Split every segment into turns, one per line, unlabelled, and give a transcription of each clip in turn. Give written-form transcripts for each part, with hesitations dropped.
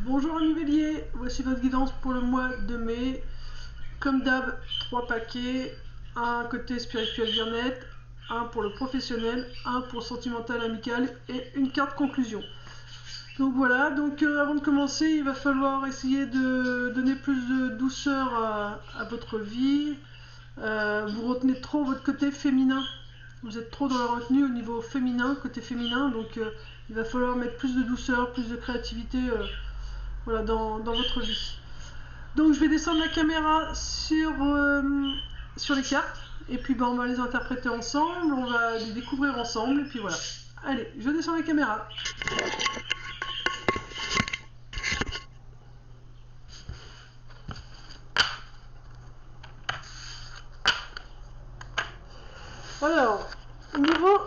Bonjour amis béliers, voici votre guidance pour le mois de mai. Comme d'hab, 3 paquets, un côté spirituel bien-être, un pour le professionnel, un pour sentimental amical et une carte conclusion. Donc voilà, avant de commencer, il va falloir essayer de donner plus de douceur à votre vie. Vous retenez trop votre côté féminin. Vous êtes trop dans la retenue au niveau féminin, côté féminin, donc il va falloir mettre plus de douceur, plus de créativité voilà, dans votre vie. Donc je vais descendre la caméra sur les cartes, et puis on va les interpréter ensemble, on va les découvrir ensemble, et puis voilà. Allez, je descends la caméra. Alors, au niveau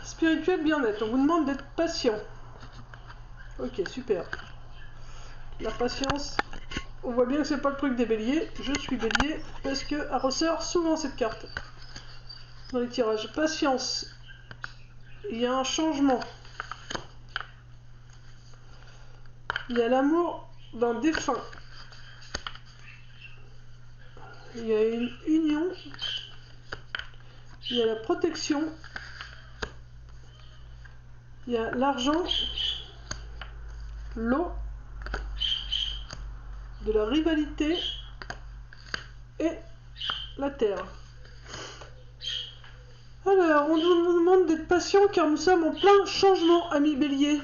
spirituel bien-être, on vous demande d'être patient. Ok, super. La patience, on voit bien que c'est pas le truc des béliers. Je suis bélier parce qu'elle ressort souvent cette carte dans les tirages. Patience. Il y a un changement. Il y a l'amour d'un défunt. Il y a une union. Il y a la protection. Il y a l'argent, l'eau, de la rivalité et la terre. Alors, on nous demande d'être patient car nous sommes en plein changement, amis béliers.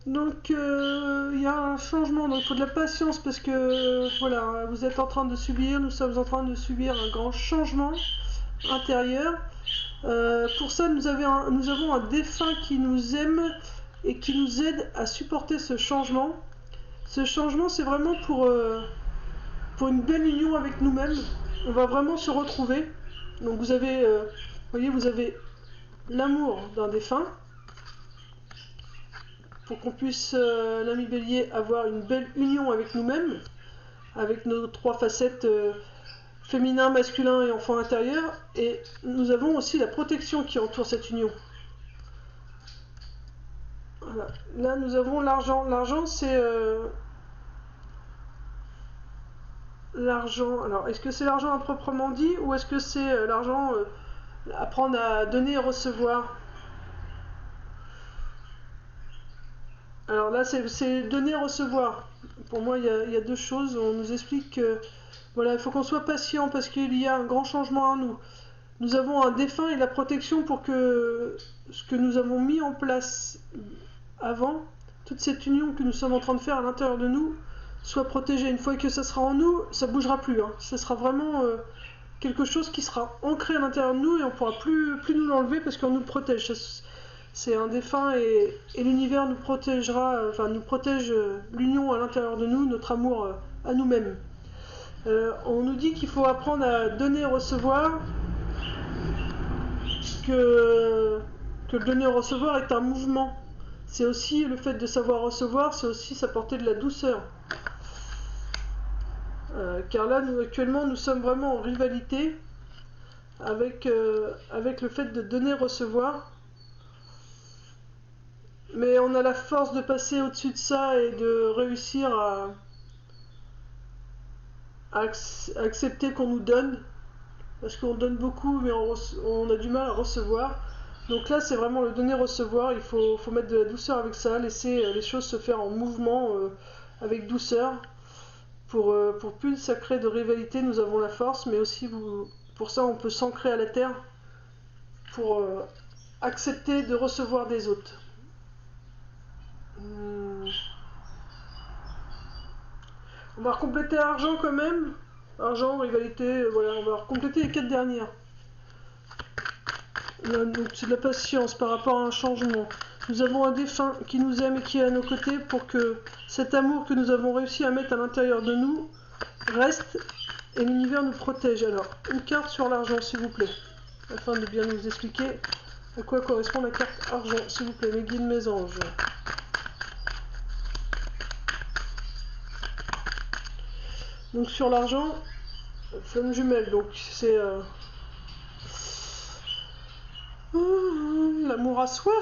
Donc, il y a un changement, donc il faut de la patience parce que, voilà, vous êtes en train de subir, nous sommes en train de subir un grand changement intérieur. Pour ça, nous avons un défunt qui nous aime et qui nous aide à supporter ce changement. Ce changement, c'est vraiment pour une belle union avec nous-mêmes. On va vraiment se retrouver. Donc vous avez, voyez, vous avez l'amour d'un défunt pour qu'on puisse, l'ami bélier, avoir une belle union avec nous-mêmes, avec nos 3 facettes féminin, masculin et enfant intérieur. Et nous avons aussi la protection qui entoure cette union. Voilà. Là, nous avons l'argent. L'argent, c'est l'argent. Alors, est-ce que c'est l'argent à proprement dit ou est-ce que c'est l'argent apprendre à donner et recevoir? Alors là, c'est donner et recevoir. Pour moi, il y a 2 choses. On nous explique que voilà, il faut qu'on soit patient parce qu'il y a un grand changement en nous. Nous avons un défunt et la protection pour que ce que nous avons mis en place avant, toute cette union que nous sommes en train de faire à l'intérieur de nous, soit protégée. Une fois que ça sera en nous, ça ne bougera plus. Ça sera vraiment quelque chose qui sera ancré à l'intérieur de nous et on ne pourra plus nous l'enlever parce qu'on nous protège. C'est un défunt et l'univers nous protégera, nous protège l'union à l'intérieur de nous, notre amour à nous-mêmes. On nous dit qu'il faut apprendre à donner et recevoir, que le donner et recevoir est un mouvement. C'est aussi le fait de savoir recevoir, c'est aussi s'apporter de la douceur. Car là, actuellement, nous sommes vraiment en rivalité avec le fait de donner et recevoir. Mais on a la force de passer au-dessus de ça et de réussir à accepter qu'on nous donne. Parce qu'on donne beaucoup, mais on a du mal à recevoir. Donc là, c'est vraiment le donner-recevoir. Il faut mettre de la douceur avec ça, laisser les choses se faire en mouvement avec douceur. Pour plus ça crée de rivalité, nous avons la force, mais aussi pour ça, on peut s'ancrer à la terre pour accepter de recevoir des autres. On va compléter argent quand même. Argent, rivalité, voilà, on va compléter les 4 dernières. Là, donc c'est de la patience par rapport à un changement. Nous avons un défunt qui nous aime et qui est à nos côtés pour que cet amour que nous avons réussi à mettre à l'intérieur de nous reste et l'univers nous protège. Alors, une carte sur l'argent, s'il vous plaît, afin de bien nous expliquer à quoi correspond la carte argent, s'il vous plaît, mes guides, mes anges. Donc sur l'argent, flamme jumelle, donc c'est l'amour à soi.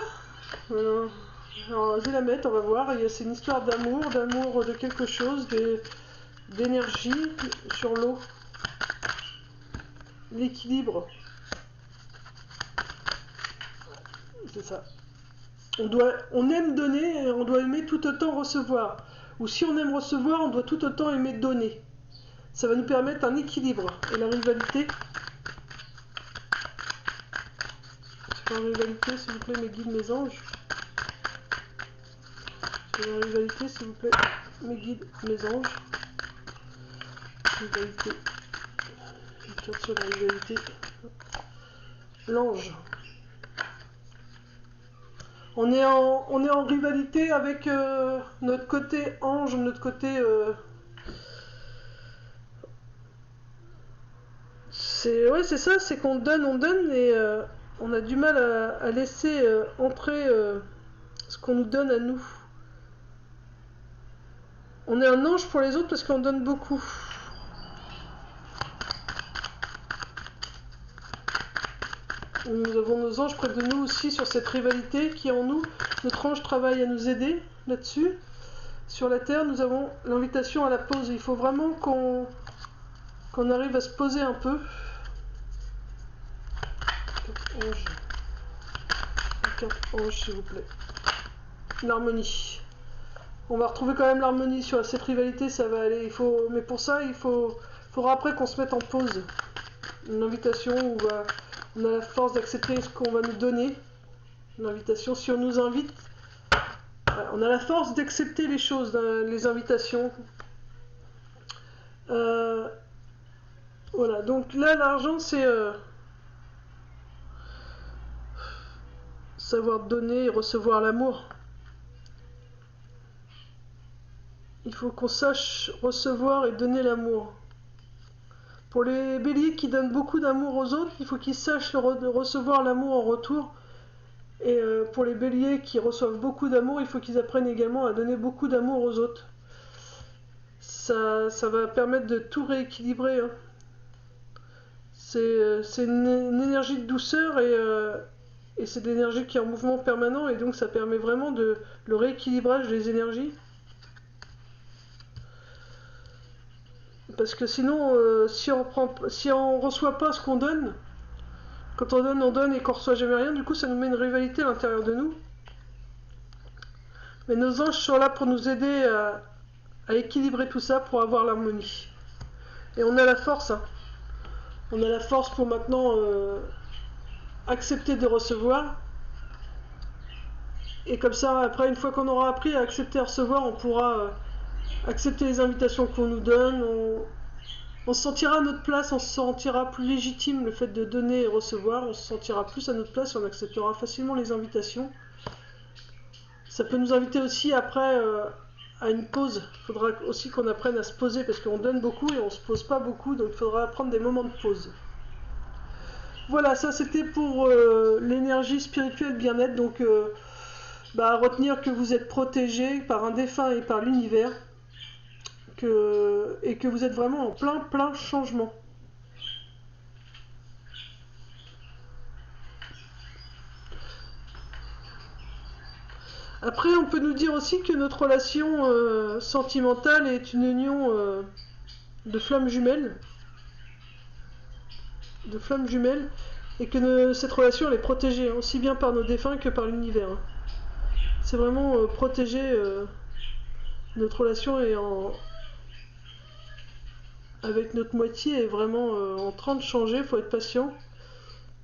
Alors, je vais la mettre, on va voir. C'est une histoire d'amour, de quelque chose, d'énergie sur l'eau. L'équilibre. C'est ça. On aime donner et on doit aimer tout autant recevoir. Ou si on aime recevoir, on doit tout autant aimer donner. Ça va nous permettre un équilibre. Et la rivalité. Sur la rivalité, s'il vous plaît, mes guides, mes anges. Sur la rivalité, s'il vous plaît, mes guides, mes anges. Rivalité. Sur la rivalité. L'ange. On est en rivalité avec notre côté ange, notre côté... c'est ça, c'est qu'on donne et on a du mal à laisser entrer ce qu'on nous donne à nous. On est un ange pour les autres parce qu'on donne beaucoup. Nous avons nos anges près de nous aussi sur cette rivalité qui est en nous. Notre ange travaille à nous aider là-dessus. Sur la terre, nous avons l'invitation à la pause. Il faut vraiment qu'on arrive à se poser un peu. Ange, s'il vous plaît. L'harmonie. On va retrouver quand même l'harmonie sur cette rivalité, ça va aller. Mais pour ça, faudra après qu'on se mette en pause. Une invitation où on a la force d'accepter ce qu'on va nous donner. Une invitation, si on nous invite, on a la force d'accepter les choses, les invitations. Voilà, donc là, l'argent, c'est savoir donner et recevoir l'amour. Il faut qu'on sache recevoir et donner l'amour. Pour les béliers qui donnent beaucoup d'amour aux autres, il faut qu'ils sachent recevoir l'amour en retour. Et pour les béliers qui reçoivent beaucoup d'amour, il faut qu'ils apprennent également à donner beaucoup d'amour aux autres. Ça va permettre de tout rééquilibrer. Hein. C'est une énergie de douceur et c'est de l'énergie qui est en mouvement permanent et donc ça permet vraiment le rééquilibrage des énergies. Parce que sinon, si on reçoit pas ce qu'on donne, quand on donne et qu'on reçoit jamais rien, du coup ça nous met une rivalité à l'intérieur de nous. Mais nos anges sont là pour nous aider à équilibrer tout ça, pour avoir l'harmonie. Et on a la force, hein. On a la force pour maintenant accepter de recevoir. Et comme ça, après, une fois qu'on aura appris à accepter à recevoir, on pourra accepter les invitations qu'on nous donne. On se sentira à notre place, on se sentira plus légitime le fait de donner et recevoir. On se sentira plus à notre place et on acceptera facilement les invitations. Ça peut nous inviter aussi après à une pause. Il faudra aussi qu'on apprenne à se poser parce qu'on donne beaucoup et on ne se pose pas beaucoup, donc il faudra prendre des moments de pause. Voilà, ça c'était pour l'énergie spirituelle bien-être. Donc retenir que vous êtes protégé par un défunt et par l'univers et que vous êtes vraiment en plein changement. Après, on peut nous dire aussi que notre relation sentimentale est une union de flammes jumelles. Et que cette relation elle est protégée, aussi bien par nos défunts que par l'univers. C'est vraiment protégé. Notre relation est avec notre moitié est vraiment en train de changer, il faut être patient.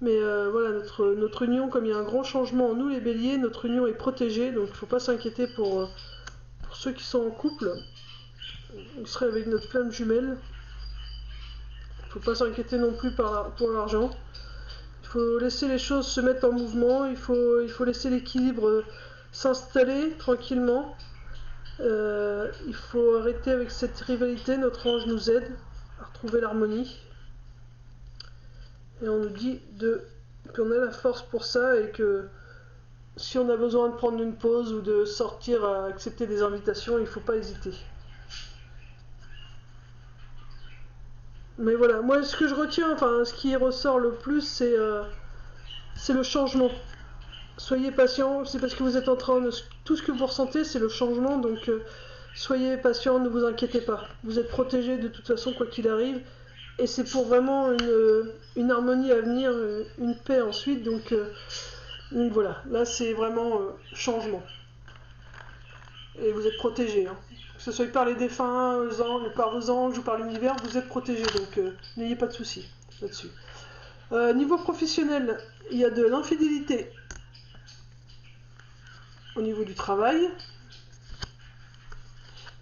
Mais voilà, notre union, comme il y a un grand changement en nous, les béliers, notre union est protégée, donc il ne faut pas s'inquiéter pour ceux qui sont en couple. On serait avec notre flamme jumelle. Il ne faut pas s'inquiéter non plus pour l'argent. Il faut laisser les choses se mettre en mouvement, il faut laisser l'équilibre s'installer tranquillement. Il faut arrêter avec cette rivalité, notre ange nous aide à retrouver l'harmonie. Et on nous dit qu'on a la force pour ça et que si on a besoin de prendre une pause ou de sortir à accepter des invitations, il ne faut pas hésiter. Mais voilà, moi ce que je retiens, ce qui ressort le plus, c'est le changement. soyez patient, c'est parce que vous êtes en train de... Tout ce que vous ressentez, c'est le changement, donc soyez patient, ne vous inquiétez pas. Vous êtes protégé de toute façon, quoi qu'il arrive, et c'est pour vraiment une harmonie à venir, une paix ensuite, donc voilà, là c'est vraiment changement. Et vous êtes protégé, hein. Que ce soit par les défunts, par vos anges ou par l'univers, vous êtes protégé, donc n'ayez pas de soucis là-dessus. Niveau professionnel, il y a de l'infidélité au niveau du travail.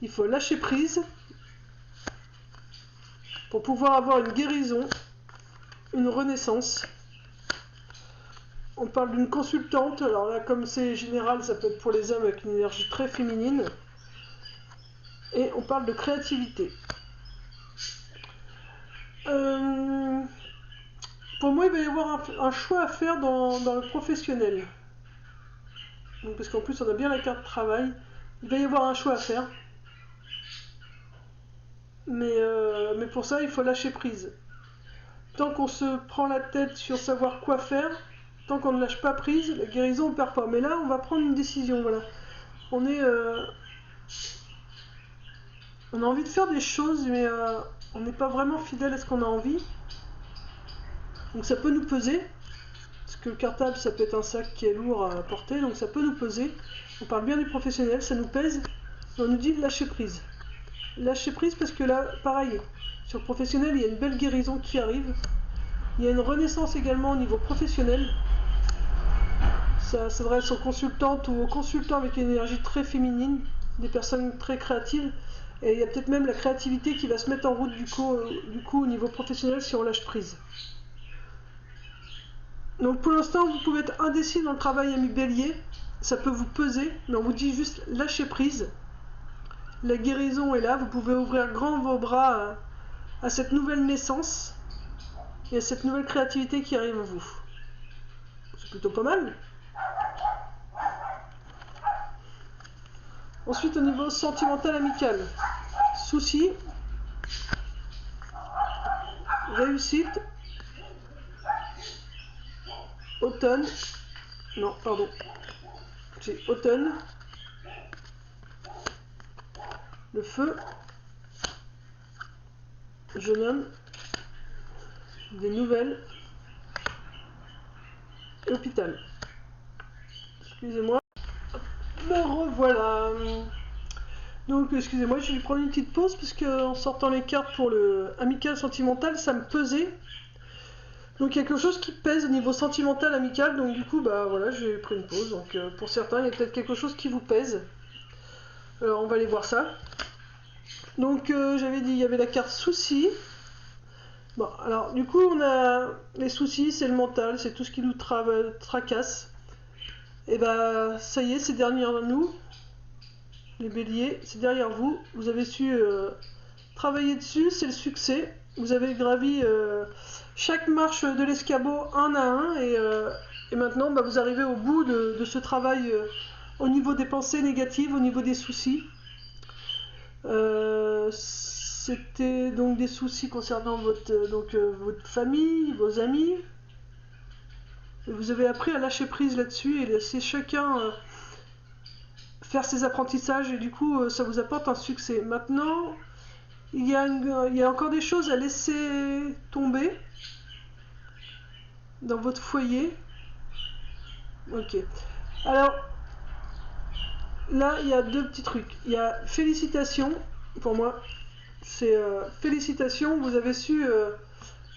Il faut lâcher prise pour pouvoir avoir une guérison, une renaissance. On parle d'une consultante, alors là comme c'est général, ça peut être pour les hommes avec une énergie très féminine. Et on parle de créativité. Pour moi, il va y avoir un choix à faire dans le professionnel. Donc, parce qu'en plus, on a bien la carte travail. Il va y avoir un choix à faire. Mais pour ça, il faut lâcher prise. Tant qu'on se prend la tête sur savoir quoi faire, tant qu'on ne lâche pas prise, la guérison, on ne perd pas. Mais là, on va prendre une décision. Voilà. On a envie de faire des choses, mais on n'est pas vraiment fidèle à ce qu'on a envie. Donc ça peut nous peser. Parce que le cartable, ça peut être un sac qui est lourd à porter, donc ça peut nous peser. On parle bien du professionnel, ça nous pèse. Et on nous dit de lâcher prise. Lâcher prise parce que là, pareil, sur le professionnel, il y a une belle guérison qui arrive. Il y a une renaissance également au niveau professionnel. Ça s'adresse aux consultantes ou aux consultants avec une énergie très féminine, des personnes très créatives. Et il y a peut-être même la créativité qui va se mettre en route du coup au niveau professionnel si on lâche prise. Donc pour l'instant, vous pouvez être indécis dans le travail, ami Bélier. Ça peut vous peser, mais on vous dit juste lâcher prise. La guérison est là, vous pouvez ouvrir grand vos bras à cette nouvelle naissance et à cette nouvelle créativité qui arrive en vous. C'est plutôt pas mal. Ensuite, au niveau sentimental amical, soucis, réussite, automne, non, pardon, j'ai automne, le feu, jeune homme, des nouvelles, et hôpital. Excusez-moi. Me revoilà. Donc, excusez-moi, je vais prendre une petite pause parce qu'en sortant les cartes pour le amical sentimental, ça me pesait. Donc, il y a quelque chose qui pèse au niveau sentimental amical. Donc, du coup, bah voilà, j'ai pris une pause. Donc, pour certains, il y a peut-être quelque chose qui vous pèse. Alors, on va aller voir ça. Donc, j'avais dit, il y avait la carte soucis. Bon, alors, du coup, on a les soucis, c'est le mental, c'est tout ce qui nous tracasse. Et bah, ça y est, c'est derrière nous. Les béliers, c'est derrière vous. Vous avez su travailler dessus, c'est le succès. Vous avez gravi chaque marche de l'escabeau un à un. Et maintenant, bah, vous arrivez au bout de ce travail au niveau des pensées négatives, au niveau des soucis. C'était donc des soucis concernant votre famille, vos amis. Et vous avez appris à lâcher prise là-dessus et laisser chacun faire ses apprentissages et du coup ça vous apporte un succès. Maintenant, il y a encore des choses à laisser tomber dans votre foyer. Ok. Alors, là, il y a deux petits trucs. Il y a félicitations, pour moi. C'est félicitations, vous avez su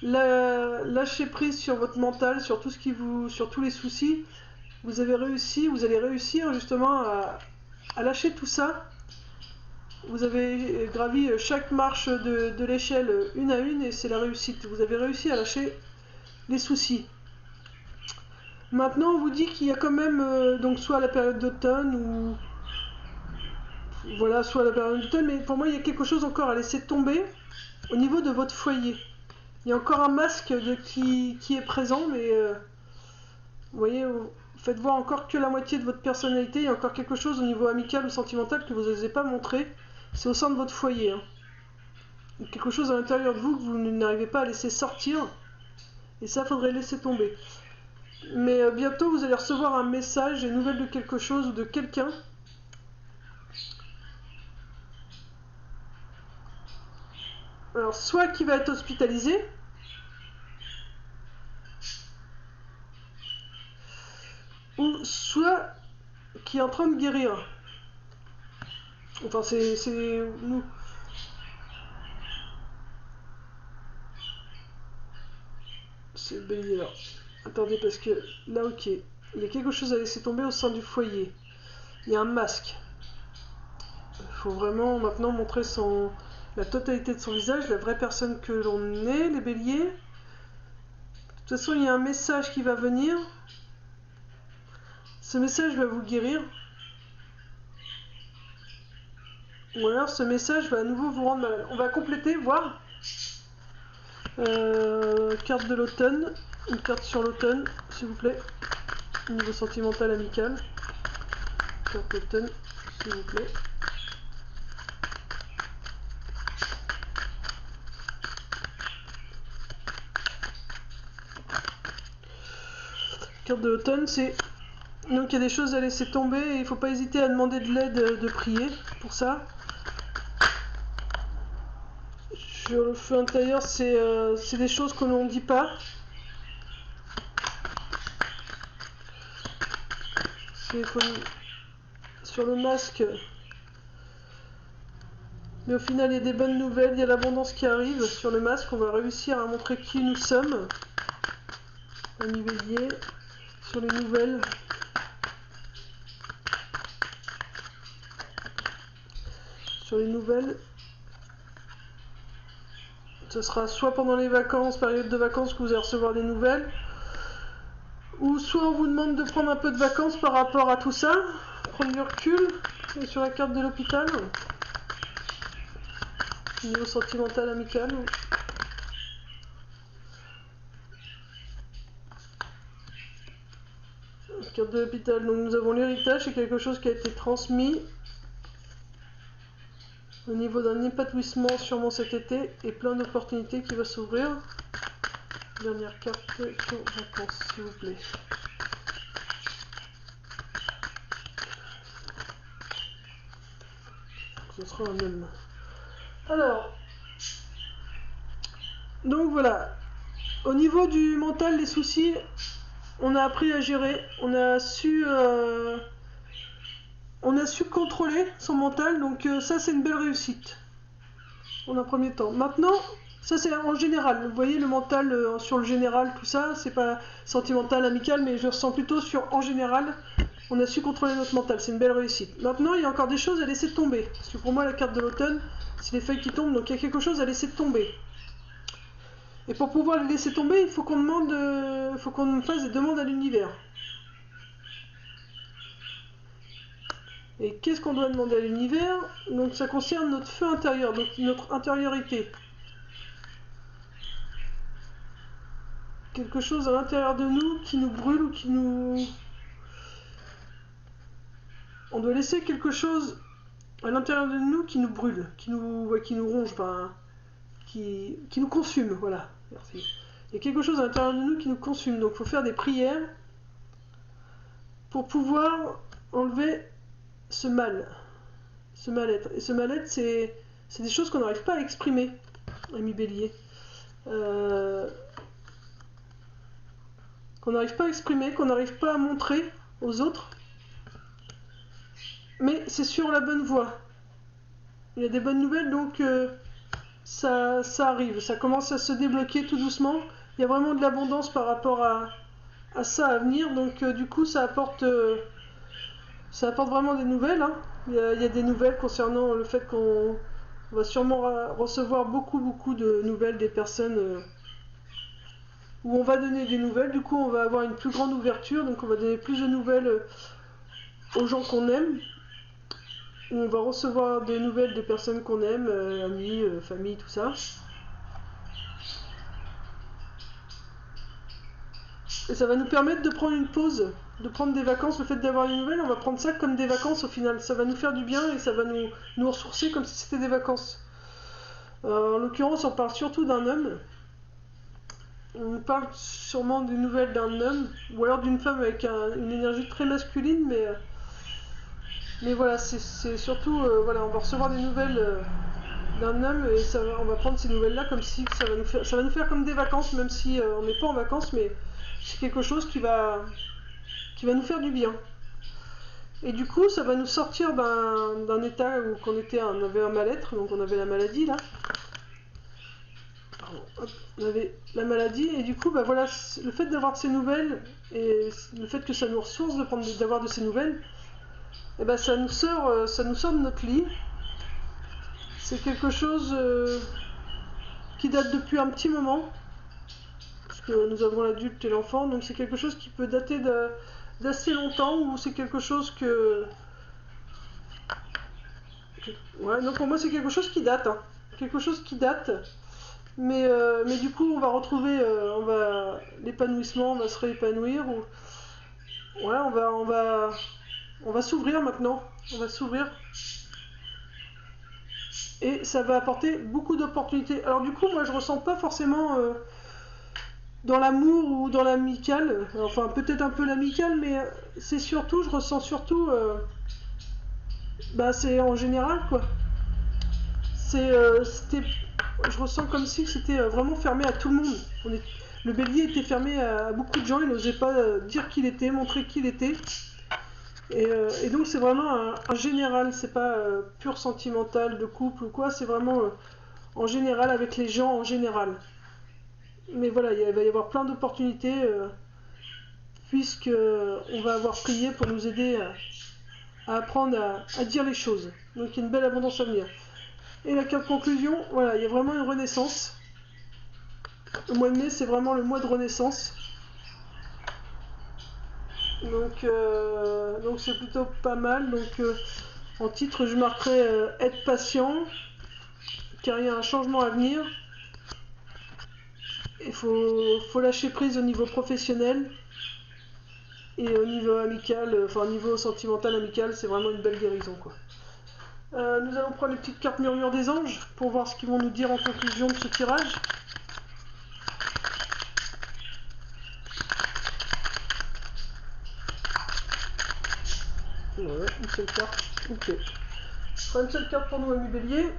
lâcher prise sur votre mental, sur tout ce sur tous les soucis. Vous allez réussir justement à lâcher tout ça. Vous avez gravi chaque marche de l'échelle une à une et c'est la réussite. Vous avez réussi à lâcher les soucis. Maintenant, on vous dit qu'il y a quand même donc soit la période d'automne ou voilà, soit la période d'automne, mais pour moi, il y a quelque chose encore à laisser tomber au niveau de votre foyer. Il y a encore un masque qui est présent, mais vous voyez, vous faites voir encore que la moitié de votre personnalité. Il y a encore quelque chose au niveau amical ou sentimental que vous n'osez pas montrer. C'est au sein de votre foyer. Hein. Quelque chose à l'intérieur de vous que vous n'arrivez pas à laisser sortir. Et ça, il faudrait laisser tomber. Mais bientôt vous allez recevoir un message, des nouvelles de quelque chose ou de quelqu'un. Alors soit qui va être hospitalisé, ou soit qui est en train de guérir. Enfin c'est nous. C'est le bélier là. Attendez parce que là ok. Il y a quelque chose à laisser tomber au sein du foyer. Il y a un masque. Il faut vraiment maintenant montrer la totalité de son visage, la vraie personne que l'on est, les béliers. De toute façon, il y a un message qui va venir. Ce message va vous guérir. Ou alors ce message va à nouveau vous rendre malade. On va compléter, voir. Carte de l'automne. Une carte sur l'automne, s'il vous plaît. Niveau sentimental, amical. Carte d'automne, s'il vous plaît. Carte de l'automne, c'est... Donc il y a des choses à laisser tomber et il ne faut pas hésiter à demander de l'aide, de prier pour ça. Sur le feu intérieur, c'est des choses que l'on ne dit pas. Sur le masque. Mais au final, il y a des bonnes nouvelles, il y a l'abondance qui arrive. Sur le masque, on va réussir à montrer qui nous sommes. Ami bélier. Sur les nouvelles. Sur les nouvelles. Ce sera soit pendant les vacances, période de vacances, que vous allez recevoir des nouvelles. Ou soit on vous demande de prendre un peu de vacances par rapport à tout ça. Prendre du recul. Et sur la carte de l'hôpital. Niveau sentimental, amical. Carte de l'hôpital. Donc nous avons l'héritage, c'est quelque chose qui a été transmis. Au niveau d'un épanouissement sûrement cet été et plein d'opportunités qui va s'ouvrir. Dernière carte sur vacances, s'il vous plaît. Ce sera un homme. Alors, donc voilà. Au niveau du mental, les soucis, on a appris à gérer. On a su contrôler son mental, donc ça c'est une belle réussite. En un premier temps. Maintenant, ça c'est en général. Vous voyez le mental sur le général, tout ça, c'est pas sentimental, amical, mais je ressens plutôt sur en général. On a su contrôler notre mental, c'est une belle réussite. Maintenant, il y a encore des choses à laisser tomber. Parce que pour moi, la carte de l'automne, c'est les feuilles qui tombent, donc il y a quelque chose à laisser tomber. Et pour pouvoir les laisser tomber, il faut qu'on fasse des demandes à l'univers. Et qu'est-ce qu'on doit demander à l'univers? Donc ça concerne notre feu intérieur, donc notre intériorité. Quelque chose à l'intérieur de nous qui nous brûle ou qui nous... On doit laisser quelque chose à l'intérieur de nous qui nous brûle, qui nous ronge, enfin, qui nous consume, voilà. Merci. Il y a quelque chose à l'intérieur de nous qui nous consume, donc il faut faire des prières pour pouvoir enlever ce mal, ce mal-être. Et ce mal-être, c'est des choses qu'on n'arrive pas à exprimer, ami bélier. Qu'on n'arrive pas à exprimer, qu'on n'arrive pas à montrer aux autres. Mais c'est sur la bonne voie. Il y a des bonnes nouvelles, donc ça arrive. Ça commence à se débloquer tout doucement. Il y a vraiment de l'abondance par rapport à ça à venir. Donc du coup, ça apporte vraiment des nouvelles. Hein. Il y a des nouvelles concernant le fait qu'on va sûrement recevoir beaucoup de nouvelles des personnes où on va donner des nouvelles. Du coup, on va avoir une plus grande ouverture. Donc on va donner plus de nouvelles aux gens qu'on aime. On va recevoir des nouvelles des personnes qu'on aime, amis, famille, tout ça. Et ça va nous permettre de prendre une pause, de prendre des vacances. Le fait d'avoir des nouvelles, on va prendre ça comme des vacances au final. Ça va nous faire du bien et ça va nous ressourcer comme si c'était des vacances. En l'occurrence, on parle surtout d'un homme. on parle sûrement des nouvelles d'un homme, ou alors d'une femme avec une énergie très masculine, mais voilà, c'est surtout, voilà, on va recevoir des nouvelles d'un homme, et on va prendre ces nouvelles-là comme si ça va nous faire comme des vacances, même si on n'est pas en vacances, mais c'est quelque chose qui va nous faire du bien. Et du coup, ça va nous sortir d'un état où on avait un mal-être, donc on avait la maladie là. Hop, on avait la maladie, et du coup, bah voilà, le fait d'avoir ces nouvelles, et le fait que ça nous ressource d'avoir de ces nouvelles, et ben ça nous sort de notre lit. C'est quelque chose qui date depuis un petit moment, parce que nous avons l'adulte et l'enfant, donc c'est quelque chose qui peut dater d'assez longtemps, ou c'est quelque chose ouais, donc pour moi c'est quelque chose qui date, hein. Quelque chose qui date, mais du coup on va retrouver l'épanouissement, on va se réépanouir, ou ouais, on va s'ouvrir maintenant, on va s'ouvrir, et ça va apporter beaucoup d'opportunités. Alors du coup moi je ressens pas forcément dans l'amour ou dans l'amical, enfin peut-être un peu l'amical, mais c'est surtout, je ressens surtout, c'est en général quoi. Je ressens comme si c'était vraiment fermé à tout le monde. Le bélier était fermé à beaucoup de gens, il n'osait pas dire qui il était, montrer qui il était. Et donc c'est vraiment un général, c'est pas pur sentimental de couple ou quoi, c'est vraiment en général avec les gens en général. Mais voilà, il va y avoir plein d'opportunités puisque on va avoir prié pour nous aider à apprendre à dire les choses. Donc il y a une belle abondance à venir. Et la carte conclusion, voilà, il y a vraiment une renaissance. Le mois de mai, c'est vraiment le mois de renaissance. Donc c'est plutôt pas mal. Donc en titre, je marquerai être patient, car il y a un changement à venir. Il faut lâcher prise au niveau professionnel et au niveau amical, enfin au niveau sentimental amical, c'est vraiment une belle guérison quoi. Nous allons prendre les petites cartes murmures des anges pour voir ce qu'ils vont nous dire en conclusion de ce tirage. Ouais, une seule carte. Ok. Une seule carte pour nous, amis bélier.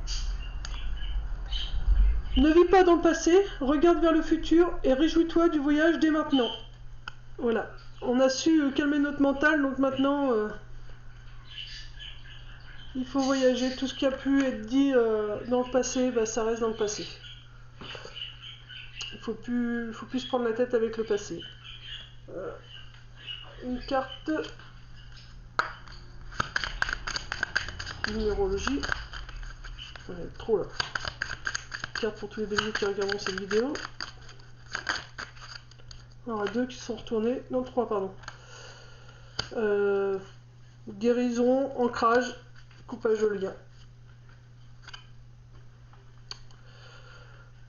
Ne vis pas dans le passé, regarde vers le futur et réjouis-toi du voyage dès maintenant. Voilà. On a su calmer notre mental, donc maintenant il faut voyager. Tout ce qui a pu être dit dans le passé, ça reste dans le passé. Il faut plus se prendre la tête avec le passé. Une carte numérologie. Ouais, trop là. Carte pour tous les béliers qui regarderont cette vidéo. Alors, deux qui sont retournés. Non, trois, pardon. Guérison, ancrage, coupage de lien.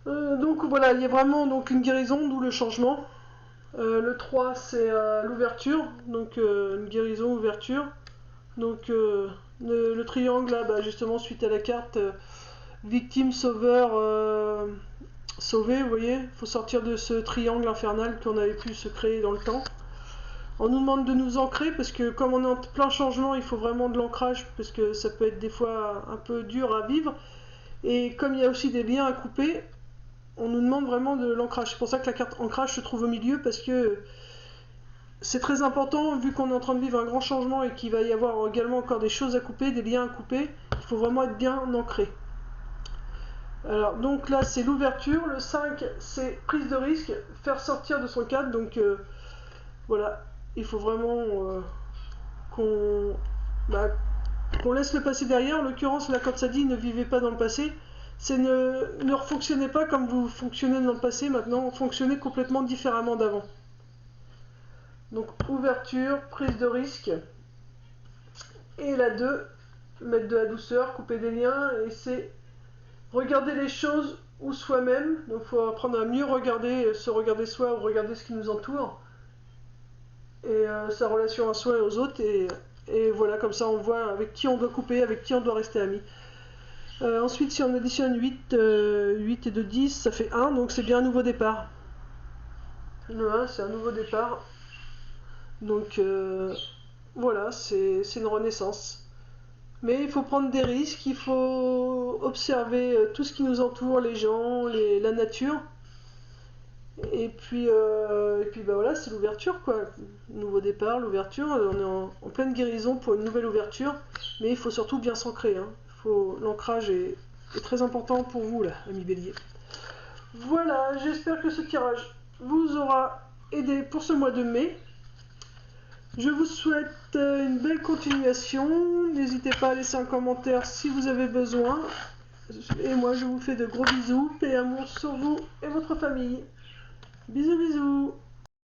Donc voilà, il y a vraiment donc, une guérison, d'où le changement. Le 3, c'est l'ouverture. Donc une guérison, ouverture. Donc le triangle, là, justement, suite à la carte victime, sauveur, sauvé, vous voyez. Il faut sortir de ce triangle infernal qu'on avait pu se créer dans le temps. On nous demande de nous ancrer parce que comme on est en plein changement, il faut vraiment de l'ancrage parce que ça peut être des fois un peu dur à vivre. Et comme il y a aussi des liens à couper, on nous demande vraiment de l'ancrage. C'est pour ça que la carte ancrage se trouve au milieu parce que c'est très important vu qu'on est en train de vivre un grand changement et qu'il va y avoir également encore des choses à couper, des liens à couper. Il faut vraiment être bien ancré. Alors donc là c'est l'ouverture. Le 5 c'est prise de risque, faire sortir de son cadre. Donc voilà. Il faut vraiment qu'on laisse le passé derrière. En l'occurrence, là, quand ça dit ne vivez pas dans le passé, c'est ne refonctionnez pas comme vous fonctionnez dans le passé. Maintenant, fonctionnez complètement différemment d'avant. Donc, ouverture, prise de risque. Et la 2, mettre de la douceur, couper des liens. Et c'est regarder les choses ou soi-même. Donc, il faut apprendre à mieux regarder, se regarder soi ou regarder ce qui nous entoure. Et sa relation à soi et aux autres, et voilà, comme ça on voit avec qui on doit couper, avec qui on doit rester amis. Ensuite, si on additionne 8 et 2, 10, ça fait 1, donc c'est bien un nouveau départ. Le 1, c'est un nouveau départ. Donc voilà, c'est une renaissance. Mais il faut prendre des risques, il faut observer tout ce qui nous entoure, les gens, la nature. Et puis bah voilà, c'est l'ouverture quoi. Nouveau départ, l'ouverture. On est en pleine guérison pour une nouvelle ouverture. Mais il faut surtout bien s'ancrer. Hein. L'ancrage est très important pour vous là, ami Bélier. Voilà, j'espère que ce tirage vous aura aidé pour ce mois de mai. Je vous souhaite une belle continuation. N'hésitez pas à laisser un commentaire si vous avez besoin. Et moi, je vous fais de gros bisous. Paix et amour sur vous et votre famille. Bisous, bisous.